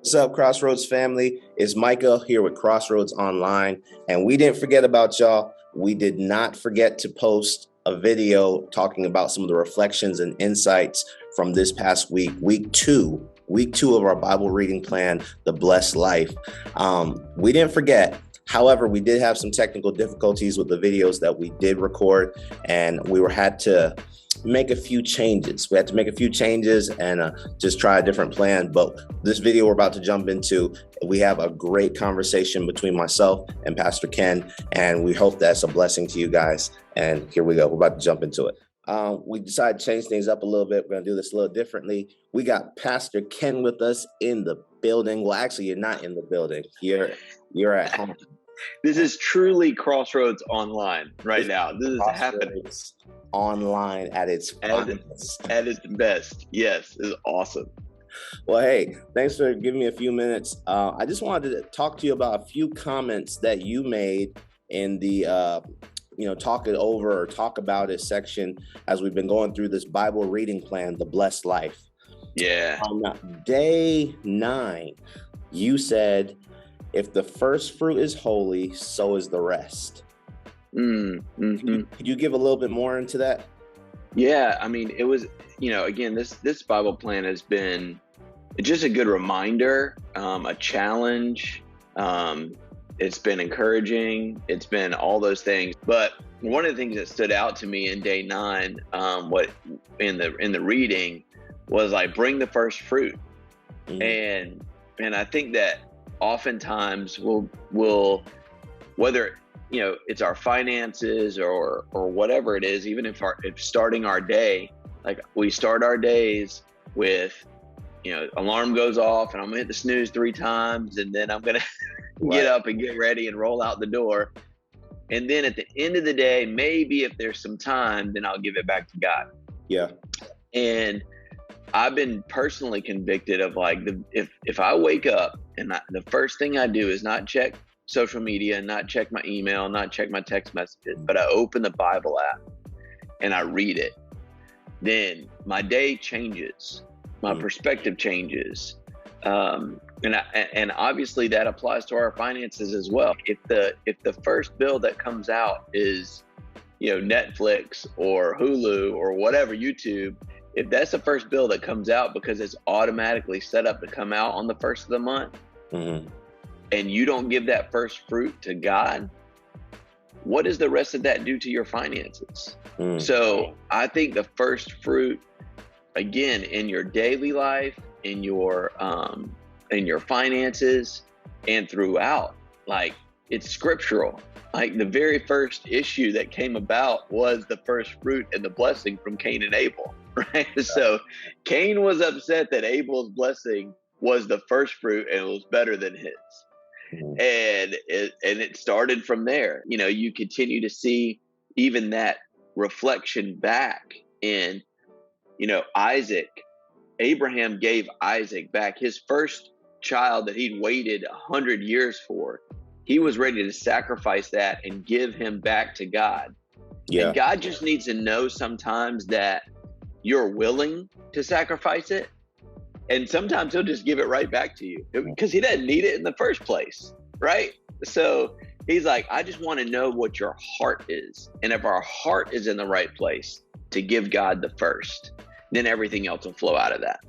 What's up, Crossroads family? It's Micah here with Crossroads Online. And we didn't forget about y'all. We did not forget to post a video talking about some of the reflections and insights from this past week, week two of our Bible reading plan, The Blessed Life. We didn't forget. However, we did have some technical difficulties with the videos that we did record, and we had to make a few changes. We had to make a few changes and just try a different plan. But this video we're about to jump into, we have a great conversation between myself and Pastor Ken, and we hope that's a blessing to you guys. And here we go. We're about to jump into it. We decided to change things up a little bit. We're going to do this a little differently. We got Pastor Ken with us in the building. Well, actually, you're not in the building. You're at home. This is truly Crossroads Online right now. This is happening. Online at its finest. At its best. Yes, this is awesome. Well, hey, thanks for giving me a few minutes. I just wanted to talk to you about a few comments that you made in the talk it over or talk about it section as we've been going through this Bible reading plan, The Blessed Life. Yeah. On day 9, you said, if the first fruit is holy, so is the rest. Mm-hmm. Could you give a little bit more into that? Yeah, I mean, it was, again, this Bible plan has been just a good reminder, a challenge. It's been encouraging. It's been all those things. But one of the things that stood out to me in day 9, what in the reading was like, bring the first fruit. Mm-hmm. And I think that oftentimes we'll whether it's our finances or whatever it is, even if starting our day, like we start our days with alarm goes off and I'm gonna hit the snooze 3 times and then I'm gonna get up and get ready and roll out the door, and then at the end of the day, maybe if there's some time, then I'll give it back to God. Yeah. And I've been personally convicted of like, if I wake up and the first thing I do is not check social media, not check my email, not check my text messages, but I open the Bible app and I read it, then my day changes, my perspective changes, and obviously that applies to our finances as well. If the first bill that comes out is Netflix or Hulu or whatever, YouTube, if that's the first bill that comes out because it's automatically set up to come out on the first of the month, mm-hmm. and you don't give that first fruit to God, what does the rest of that do to your finances? Mm-hmm. So I think the first fruit, again, in your daily life, in your finances, and throughout, like, it's scriptural. Like the very first issue that came about was the first fruit and the blessing from Cain and Abel, right? Yeah. So Cain was upset that Abel's blessing was the first fruit and it was better than his. Mm-hmm. And it started from there. You continue to see even that reflection back in, Isaac. Abraham gave Isaac back, his first child that he'd waited 100 years for. He was ready to sacrifice that and give him back to God. Yeah. And God just needs to know sometimes that you're willing to sacrifice it. And sometimes he'll just give it right back to you because he doesn't need it in the first place, right? So he's like, I just want to know what your heart is. And if our heart is in the right place to give God the first, then everything else will flow out of that.